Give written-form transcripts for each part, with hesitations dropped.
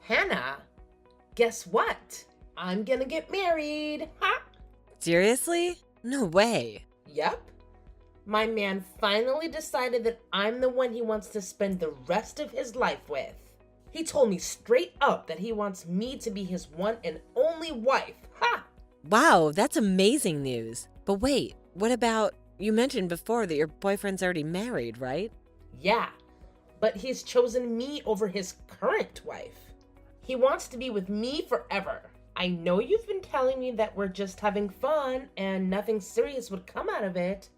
Hannah, guess what? I'm gonna get married. Ha! Seriously? No way. Yep. My man finally decided that I'm the one he wants to spend the rest of his life with. He told me straight up that he wants me to be his one and only wife. Ha! Wow, that's amazing news. But wait, what about, you mentioned before that your boyfriend's already married, right? Yeah, but he's chosen me over his current wife. He wants to be with me forever. I know you've been telling me that we're just having fun and nothing serious would come out of it,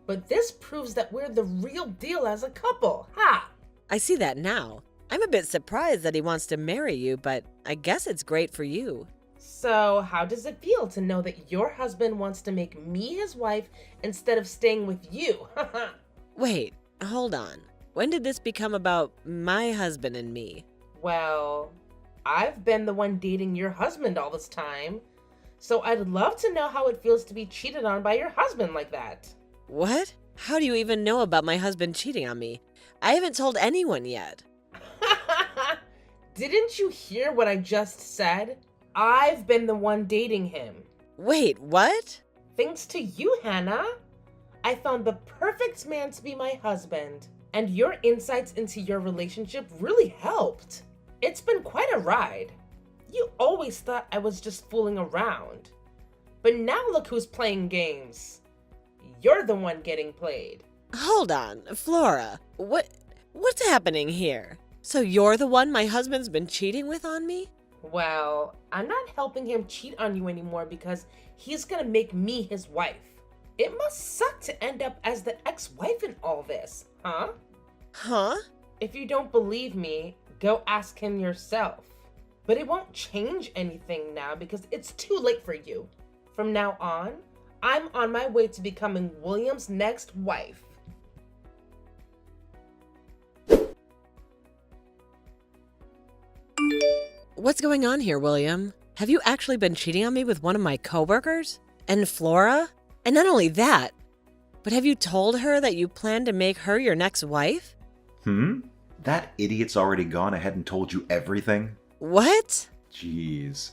but this proves that we're the real deal as a couple. Ha! I see that now. I'm a bit surprised that he wants to marry you, but I guess it's great for you. So, how does it feel to know that your husband wants to make me his wife instead of staying with you? Wait, hold on. When did this become about my husband and me? Well, I've been the one dating your husband all this time, so I'd love to know how it feels to be cheated on by your husband like that. What? How do you even know about my husband cheating on me? I haven't told anyone yet. Didn't you hear what I just said? I've been the one dating him. Wait, what? Thanks to you, Hannah. I found the perfect man to be my husband, and your insights into your relationship really helped. It's been quite a ride. You always thought I was just fooling around. But now look who's playing games. You're the one getting played. Hold on, Flora. What's happening here? So you're the one my husband's been cheating with on me? Well, I'm not helping him cheat on you anymore because he's gonna make me his wife. It must suck to end up as the ex-wife in all this, huh? Huh? If you don't believe me, go ask him yourself. But it won't change anything now because it's too late for you. From now on, I'm on my way to becoming William's next wife. What's going on here, William? Have you actually been cheating on me with one of my coworkers? And Flora? And not only that, but have you told her that you plan to make her your next wife? That idiot's already gone ahead and told you everything? What? Jeez.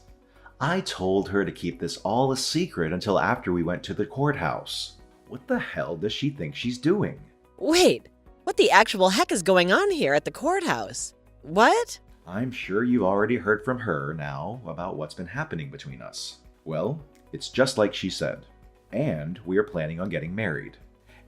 I told her to keep this all a secret until after we went to the courthouse. What the hell does she think she's doing? Wait, what the actual heck is going on here at the courthouse? What? I'm sure you've already heard from her now about what's been happening between us. Well, it's just like she said. And we are planning on getting married.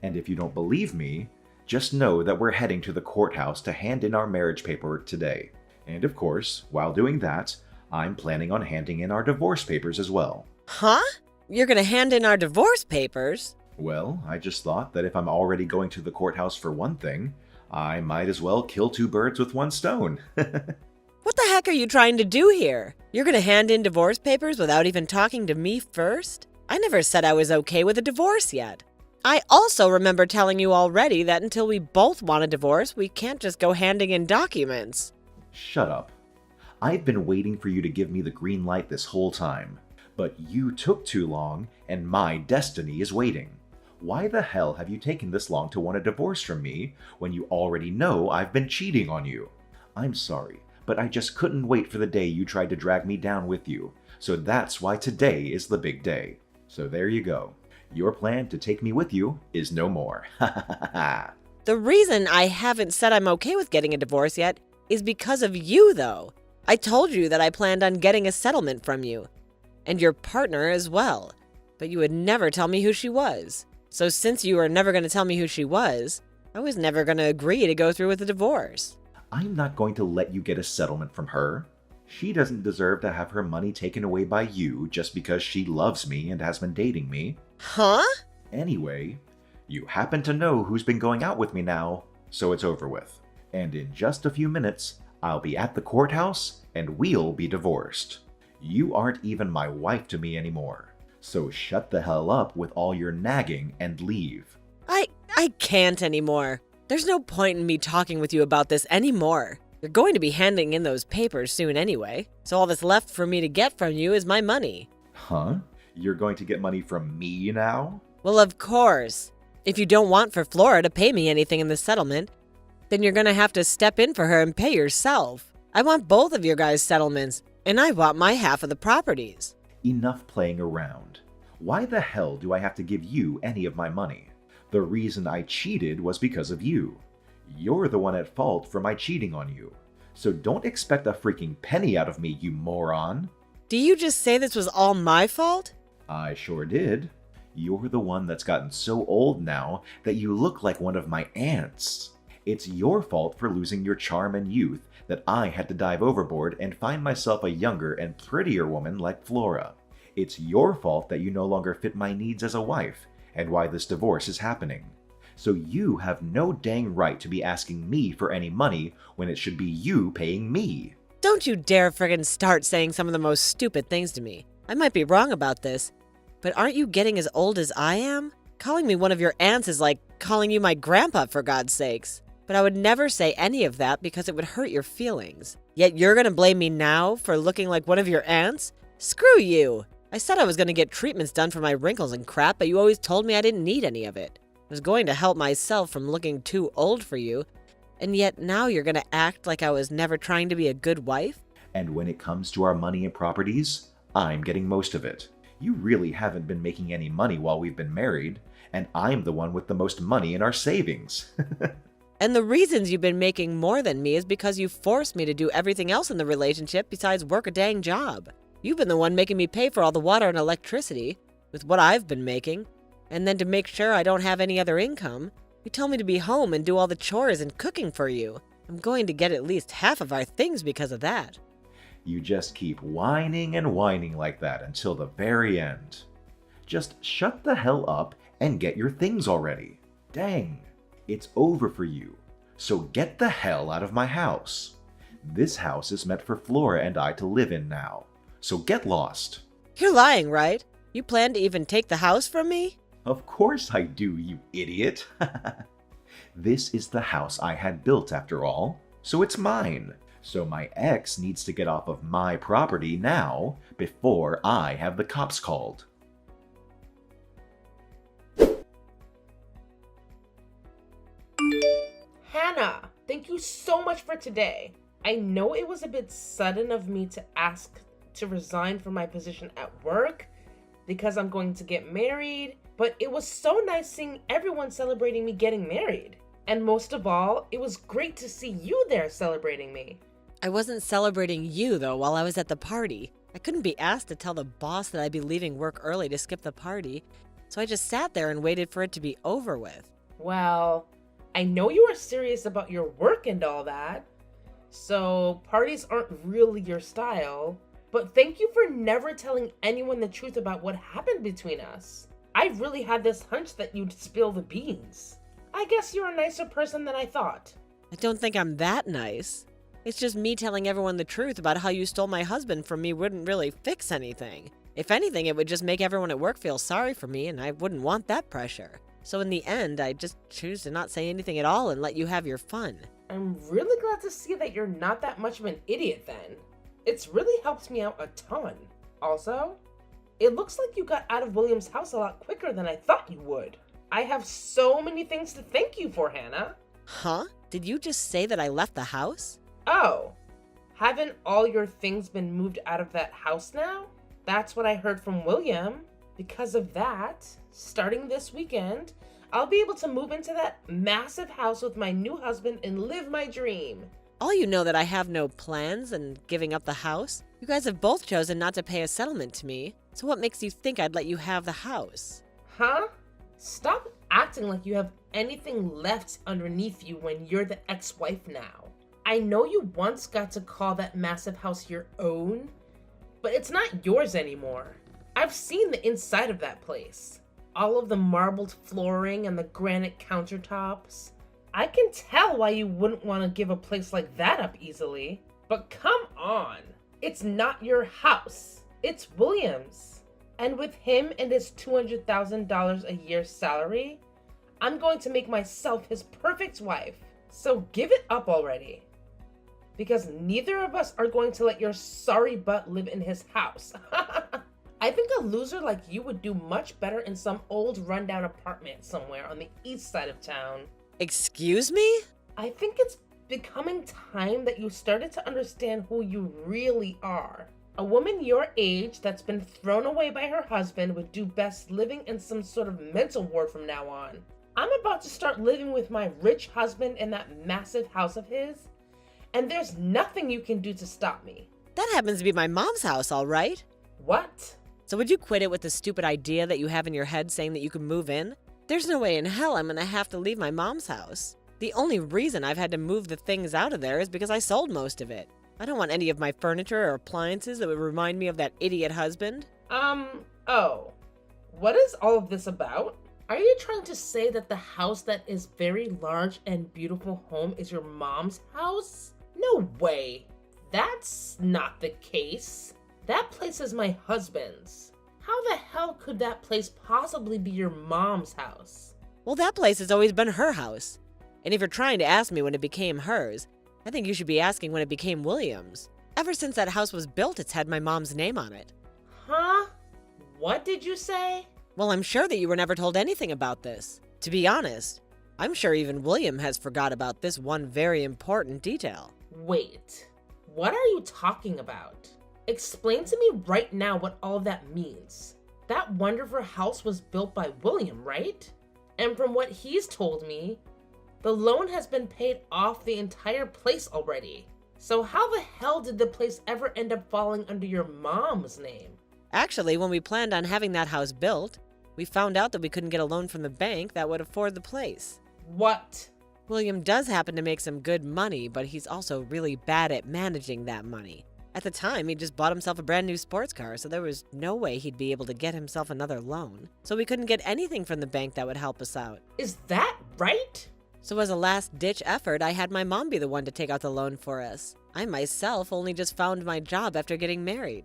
And if you don't believe me, just know that we're heading to the courthouse to hand in our marriage paperwork today. And of course, while doing that, I'm planning on handing in our divorce papers as well. Huh? You're gonna hand in our divorce papers? Well, I just thought that if I'm already going to the courthouse for one thing, I might as well kill two birds with one stone. What the heck are you trying to do here? You're gonna hand in divorce papers without even talking to me first? I never said I was okay with a divorce yet. I also remember telling you already that until we both want a divorce, we can't just go handing in documents. Shut up. I've been waiting for you to give me the green light this whole time. But you took too long, and my destiny is waiting. Why the hell have you taken this long to want a divorce from me when you already know I've been cheating on you? I'm sorry, but I just couldn't wait for the day you tried to drag me down with you. So that's why today is the big day. So there you go. Your plan to take me with you is no more. Ha ha ha ha. The reason I haven't said I'm okay with getting a divorce yet is because of you, though. I told you that I planned on getting a settlement from you, and your partner as well, but you would never tell me who she was. So since you were never going to tell me who she was, I was never going to agree to go through with the divorce. I'm not going to let you get a settlement from her. She doesn't deserve to have her money taken away by you just because she loves me and has been dating me. Huh? Anyway, you happen to know who's been going out with me now, so it's over with. And in just a few minutes, I'll be at the courthouse and we'll be divorced. You aren't even my wife to me anymore. So shut the hell up with all your nagging and leave. I can't anymore. There's no point in me talking with you about this anymore. You're going to be handing in those papers soon anyway, so all that's left for me to get from you is my money. Huh? You're going to get money from me now? Well, of course. If you don't want for Flora to pay me anything in the settlement, then you're going to have to step in for her and pay yourself. I want both of your guys' settlements, and I want my half of the properties. Enough playing around. Why the hell do I have to give you any of my money? The reason I cheated was because of you. You're the one at fault for my cheating on you. So don't expect a freaking penny out of me, you moron. Do you just say this was all my fault? I sure did. You're the one that's gotten so old now that you look like one of my aunts. It's your fault for losing your charm and youth that I had to dive overboard and find myself a younger and prettier woman like Flora. It's your fault that you no longer fit my needs as a wife and why this divorce is happening. So you have no dang right to be asking me for any money when it should be you paying me. Don't you dare friggin' start saying some of the most stupid things to me. I might be wrong about this, but aren't you getting as old as I am? Calling me one of your aunts is like calling you my grandpa, for God's sakes. But I would never say any of that because it would hurt your feelings. Yet you're gonna blame me now for looking like one of your aunts? Screw you! I said I was gonna get treatments done for my wrinkles and crap, but you always told me I didn't need any of it. I was going to help myself from looking too old for you, and yet now you're gonna act like I was never trying to be a good wife? And when it comes to our money and properties, I'm getting most of it. You really haven't been making any money while we've been married, and I'm the one with the most money in our savings. And the reasons you've been making more than me is because you forced me to do everything else in the relationship besides work a dang job. You've been the one making me pay for all the water and electricity with what I've been making. And then to make sure I don't have any other income, you tell me to be home and do all the chores and cooking for you. I'm going to get at least half of our things because of that. You just keep whining and whining like that until the very end. Just shut the hell up and get your things already. Dang, it's over for you. So get the hell out of my house. This house is meant for Flora and I to live in now. So get lost. You're lying, right? You plan to even take the house from me? Of course I do, you idiot. This is the house I had built after all, so it's mine. So my ex needs to get off of my property now before I have the cops called. Hannah, thank you so much for today. I know it was a bit sudden of me to ask to resign from my position at work because I'm going to get married, but it was so nice seeing everyone celebrating me getting married. And most of all, it was great to see you there celebrating me. I wasn't celebrating you, though, while I was at the party. I couldn't be asked to tell the boss that I'd be leaving work early to skip the party, so I just sat there and waited for it to be over with. Well, I know you are serious about your work and all that, so parties aren't really your style, but thank you for never telling anyone the truth about what happened between us. I really had this hunch that you'd spill the beans. I guess you're a nicer person than I thought. I don't think I'm that nice. It's just me telling everyone the truth about how you stole my husband from me wouldn't really fix anything. If anything, it would just make everyone at work feel sorry for me, and I wouldn't want that pressure. So in the end, I just choose to not say anything at all and let you have your fun. I'm really glad to see that you're not that much of an idiot then. It's really helped me out a ton. Also, it looks like you got out of William's house a lot quicker than I thought you would. I have so many things to thank you for, Hannah. Huh? Did you just say that I left the house? Oh, haven't all your things been moved out of that house now? That's what I heard from William. Because of that, starting this weekend, I'll be able to move into that massive house with my new husband and live my dream. All you know that I have no plans and giving up the house? You guys have both chosen not to pay a settlement to me, so what makes you think I'd let you have the house? Huh? Stop acting like you have anything left underneath you when you're the ex-wife now. I know you once got to call that massive house your own, but it's not yours anymore. I've seen the inside of that place. All of the marbled flooring and the granite countertops. I can tell why you wouldn't want to give a place like that up easily. But come on, it's not your house. It's William's. And with him and his $200,000 a year salary, I'm going to make myself his perfect wife. So give it up already. Because neither of us are going to let your sorry butt live in his house. I think a loser like you would do much better in some old rundown apartment somewhere on the east side of town. Excuse me? I think it's becoming time that you started to understand who you really are. A woman your age that's been thrown away by her husband would do best living in some sort of mental ward from now on. I'm about to start living with my rich husband in that massive house of his, and there's nothing you can do to stop me. That happens to be my mom's house, all right. What? So would you quit it with the stupid idea that you have in your head saying that you can move in? There's no way in hell I'm gonna have to leave my mom's house. The only reason I've had to move the things out of there is because I sold most of it. I don't want any of my furniture or appliances that would remind me of that idiot husband. Oh. What is all of this about? Are you trying to say that the house that is very large and beautiful home is your mom's house? No way. That's not the case. That place is my husband's. How the hell could that place possibly be your mom's house? Well, that place has always been her house. And if you're trying to ask me when it became hers, I think you should be asking when it became William's. Ever since that house was built, it's had my mom's name on it. Huh? What did you say? Well, I'm sure that you were never told anything about this. To be honest, I'm sure even William has forgot about this one very important detail. Wait, what are you talking about? Explain to me right now what all that means. That wonderful house was built by William, right? And from what he's told me, the loan has been paid off the entire place already. So how the hell did the place ever end up falling under your mom's name? Actually, when we planned on having that house built, we found out that we couldn't get a loan from the bank that would afford the place. What? William does happen to make some good money, but he's also really bad at managing that money. At the time, he just bought himself a brand new sports car, so there was no way he'd be able to get himself another loan. So we couldn't get anything from the bank that would help us out. Is that right? So as a last-ditch effort, I had my mom be the one to take out the loan for us. I myself only just found my job after getting married.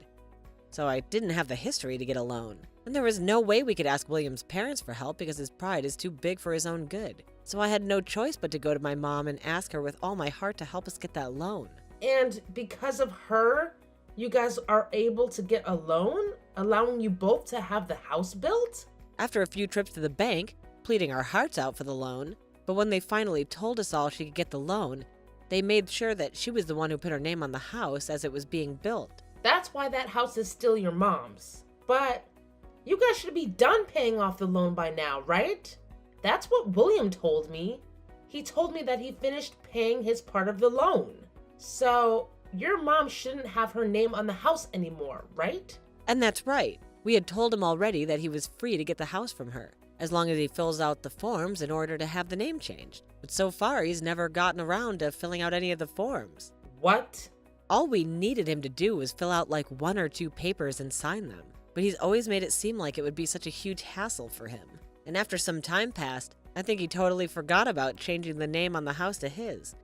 So I didn't have the history to get a loan. And there was no way we could ask William's parents for help because his pride is too big for his own good. So I had no choice but to go to my mom and ask her with all my heart to help us get that loan. And because of her, you guys are able to get a loan, allowing you both to have the house built? After a few trips to the bank, pleading our hearts out for the loan, but when they finally told us all she could get the loan, they made sure that she was the one who put her name on the house as it was being built. That's why that house is still your mom's. But you guys should be done paying off the loan by now, right? That's what William told me. He told me that he finished paying his part of the loan. So your mom shouldn't have her name on the house anymore, right? And that's right. We had told him already that he was free to get the house from her, as long as he fills out the forms in order to have the name changed. But so far, he's never gotten around to filling out any of the forms. What? All we needed him to do was fill out like 1 or 2 papers and sign them. But he's always made it seem like it would be such a huge hassle for him. And after some time passed, I think he totally forgot about changing the name on the house to his,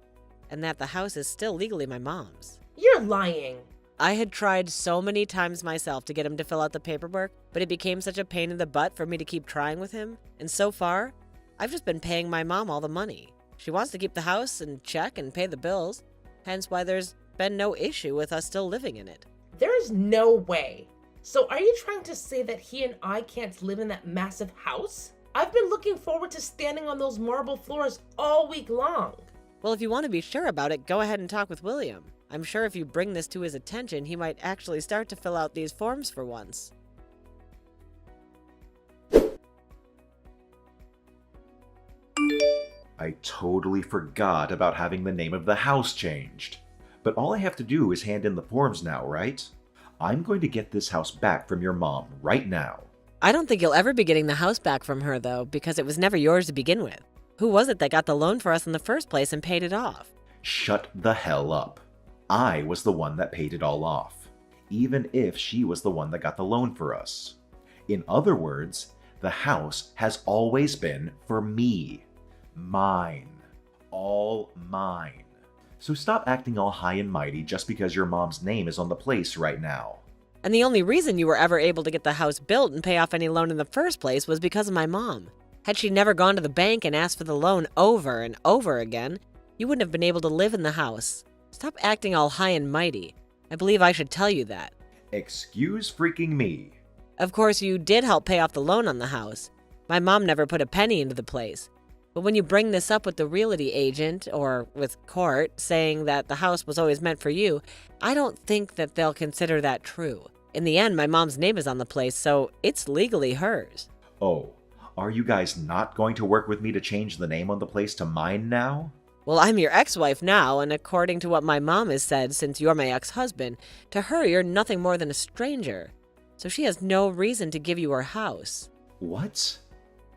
and that the house is still legally my mom's. You're lying. I had tried so many times myself to get him to fill out the paperwork, but it became such a pain in the butt for me to keep trying with him, and so far, I've just been paying my mom all the money. She wants to keep the house and check and pay the bills, hence why there's been no issue with us still living in it. There's no way. So are you trying to say that he and I can't live in that massive house? I've been looking forward to standing on those marble floors all week long. Well, if you want to be sure about it, go ahead and talk with William. I'm sure if you bring this to his attention, he might actually start to fill out these forms for once. I totally forgot about having the name of the house changed. But all I have to do is hand in the forms now, right? I'm going to get this house back from your mom right now. I don't think you'll ever be getting the house back from her, though, because it was never yours to begin with. Who was it that got the loan for us in the first place and paid it off? Shut the hell up. I was the one that paid it all off, even if she was the one that got the loan for us. In other words, the house has always been for me. Mine. All mine. So stop acting all high and mighty just because your mom's name is on the place right now. And the only reason you were ever able to get the house built and pay off any loan in the first place was because of my mom. Had she never gone to the bank and asked for the loan over and over again, you wouldn't have been able to live in the house. Stop acting all high and mighty. I believe I should tell you that. Excuse freaking me. Of course, you did help pay off the loan on the house. My mom never put a penny into the place. But when you bring this up with the realty agent or with court saying that the house was always meant for you, I don't think that they'll consider that true. In the end, my mom's name is on the place, so it's legally hers. Oh, are you guys not going to work with me to change the name on the place to mine now? Well, I'm your ex-wife now, and according to what my mom has said, since you're my ex-husband, to her you're nothing more than a stranger. So she has no reason to give you her house. What?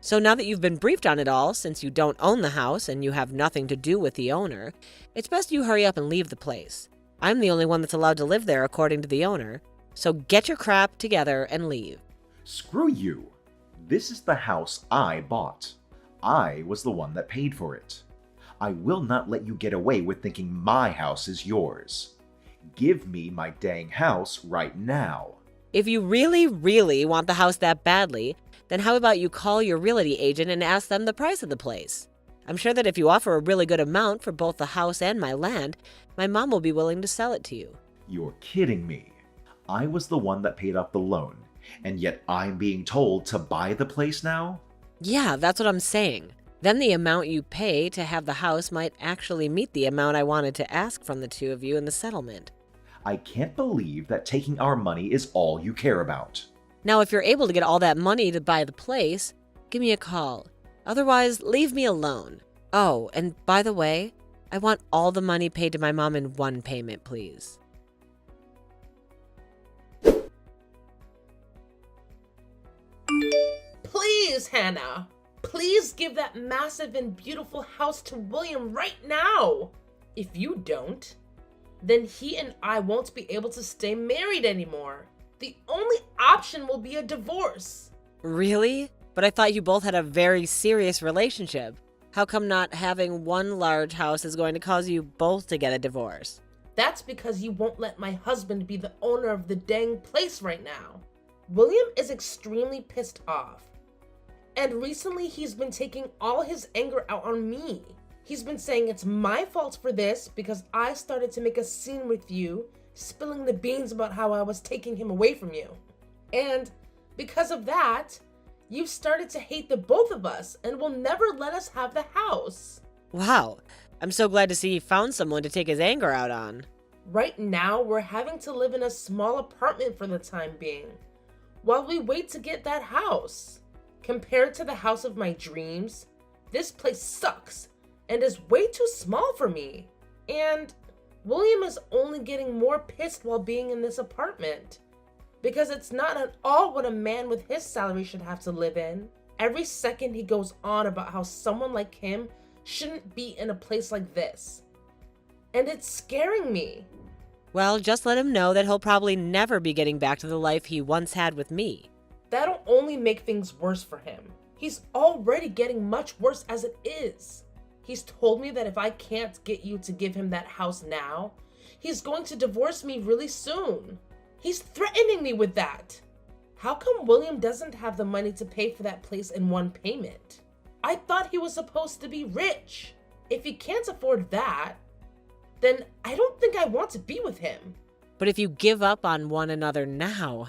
So now that you've been briefed on it all, since you don't own the house and you have nothing to do with the owner, it's best you hurry up and leave the place. I'm the only one that's allowed to live there according to the owner, so get your crap together and leave. Screw you. This is the house I bought. I was the one that paid for it. I will not let you get away with thinking my house is yours. Give me my dang house right now. If you really, really want the house that badly, then how about you call your realty agent and ask them the price of the place? I'm sure that if you offer a really good amount for both the house and my land, my mom will be willing to sell it to you. You're kidding me. I was the one that paid off the loan, and yet I'm being told to buy the place now? Yeah, that's what I'm saying. Then the amount you pay to have the house might actually meet the amount I wanted to ask from the two of you in the settlement. I can't believe that taking our money is all you care about. Now, if you're able to get all that money to buy the place, give me a call. Otherwise, leave me alone. Oh, and by the way, I want all the money paid to my mom in one payment, please. Please, Hannah. Please give that massive and beautiful house to William right now. If you don't, then he and I won't be able to stay married anymore. The only option will be a divorce. Really? But I thought you both had a very serious relationship. How come not having one large house is going to cause you both to get a divorce? That's because you won't let my husband be the owner of the dang place right now. William is extremely pissed off. And recently he's been taking all his anger out on me. He's been saying it's my fault for this because I started to make a scene with you, spilling the beans about how I was taking him away from you. And because of that, you've started to hate the both of us and will never let us have the house. Wow, I'm so glad to see he found someone to take his anger out on. Right now, we're having to live in a small apartment for the time being, while we wait to get that house. Compared to the house of my dreams, this place sucks and is way too small for me. And William is only getting more pissed while being in this apartment, because it's not at all what a man with his salary should have to live in. Every second he goes on about how someone like him shouldn't be in a place like this. And it's scaring me. Well, just let him know that he'll probably never be getting back to the life he once had with me. That'll only make things worse for him. He's already getting much worse as it is. He's told me that if I can't get you to give him that house now, he's going to divorce me really soon. He's threatening me with that. How come William doesn't have the money to pay for that place in one payment? I thought he was supposed to be rich. If he can't afford that, then I don't think I want to be with him. But if you give up on one another now,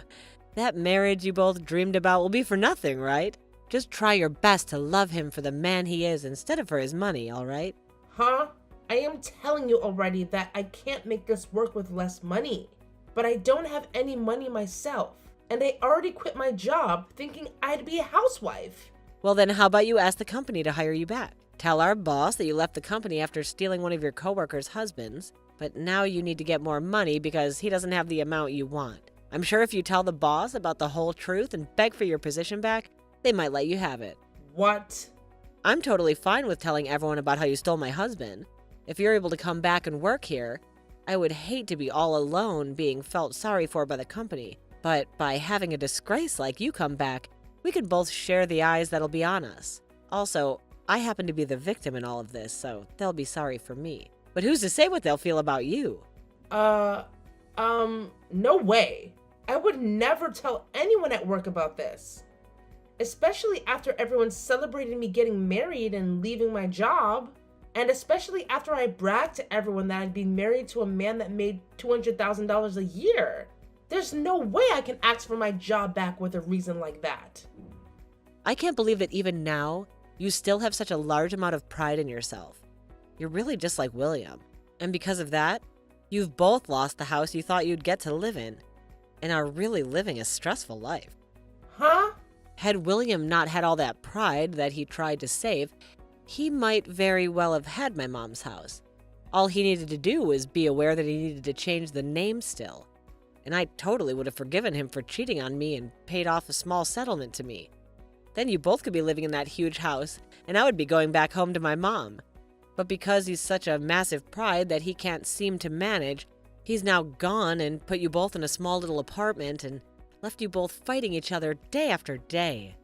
that marriage you both dreamed about will be for nothing, right? Just try your best to love him for the man he is instead of for his money, all right? Huh? I am telling you already that I can't make this work with less money. But I don't have any money myself. And I already quit my job thinking I'd be a housewife. Well, then how about you ask the company to hire you back? Tell our boss that you left the company after stealing one of your coworkers' husbands, but now you need to get more money because he doesn't have the amount you want. I'm sure if you tell the boss about the whole truth and beg for your position back, they might let you have it. What? I'm totally fine with telling everyone about how you stole my husband. If you're able to come back and work here, I would hate to be all alone being felt sorry for by the company. But by having a disgrace like you come back, we could both share the eyes that'll be on us. Also, I happen to be the victim in all of this, so they'll be sorry for me. But who's to say what they'll feel about you? No way. I would never tell anyone at work about this. Especially after everyone celebrated me getting married and leaving my job. And especially after I bragged to everyone that I'd been married to a man that made $200,000 a year. There's no way I can ask for my job back with a reason like that. I can't believe that even now, You still have such a large amount of pride in yourself. You're really just like William. And because of that, you've both lost the house you thought you'd get to live in and are really living a stressful life. Huh? Had William not had all that pride that he tried to save, he might very well have had my mom's house. All he needed to do was be aware that he needed to change the name still. And I totally would have forgiven him for cheating on me and paid off a small settlement to me. Then you both could be living in that huge house, and I would be going back home to my mom. But because he's such a massive pride that he can't seem to manage, he's now gone and put you both in a small little apartment and left you both fighting each other day after day.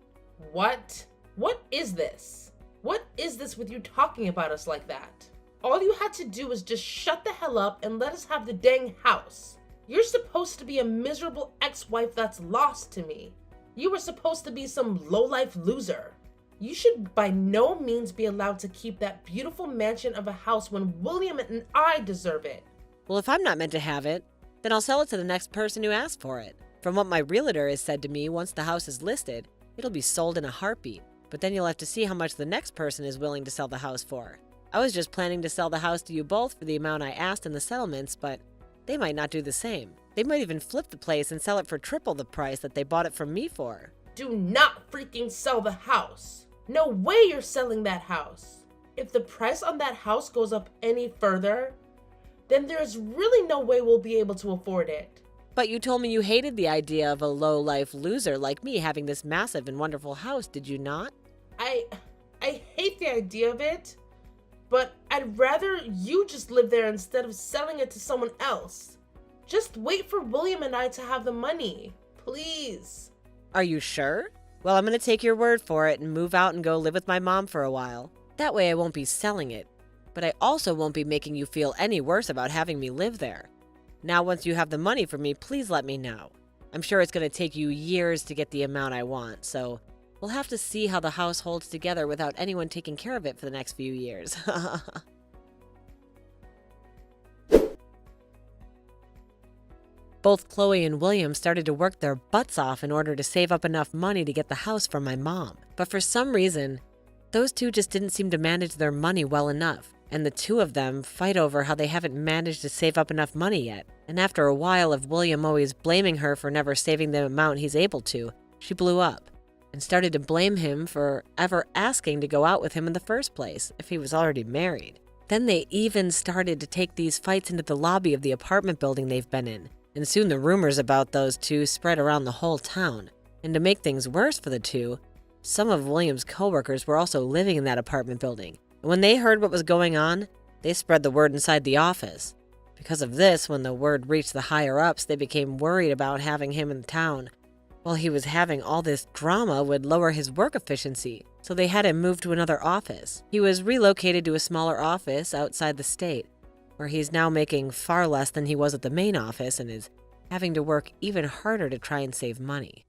What? What is this? What is this with you talking about us like that? All you had to do was just shut the hell up and let us have the dang house. You're supposed to be a miserable ex-wife that's lost to me. You were supposed to be some low-life loser. You should by no means be allowed to keep that beautiful mansion of a house when William and I deserve it. Well, if I'm not meant to have it, then I'll sell it to the next person who asks for it. From what my realtor has said to me, once the house is listed, it'll be sold in a heartbeat. But then you'll have to see how much the next person is willing to sell the house for. I was just planning to sell the house to you both for the amount I asked in the settlements, but they might not do the same. They might even flip the place and sell it for triple the price that they bought it from me for. Do not freaking sell the house. No way you're selling that house. If the price on that house goes up any further, then there's really no way we'll be able to afford it. But you told me you hated the idea of a low-life loser like me having this massive and wonderful house, did you not? I hate the idea of it, but I'd rather you just live there instead of selling it to someone else. Just wait for William and I to have the money, please. Are you sure? Well, I'm going to take your word for it and move out and go live with my mom for a while. That way I won't be selling it, but I also won't be making you feel any worse about having me live there. Now, once you have the money for me, please let me know. I'm sure it's going to take you years to get the amount I want, so we'll have to see how the house holds together without anyone taking care of it for the next few years. Both Chloe and William started to work their butts off in order to save up enough money to get the house from my mom. But for some reason, those two just didn't seem to manage their money well enough. And the two of them fight over how they haven't managed to save up enough money yet. And after a while of William always blaming her for never saving the amount he's able to, she blew up and started to blame him for ever asking to go out with him in the first place if he was already married. Then they even started to take these fights into the lobby of the apartment building they've been in. And soon the rumors about those two spread around the whole town. And to make things worse for the two, some of William's coworkers were also living in that apartment building. And when they heard what was going on, they spread the word inside the office. Because of this, when the word reached the higher-ups, they became worried about having him in town. While he was having all this drama would lower his work efficiency, so they had him moved to another office. He was relocated to a smaller office outside the state, where he's now making far less than he was at the main office and is having to work even harder to try and save money.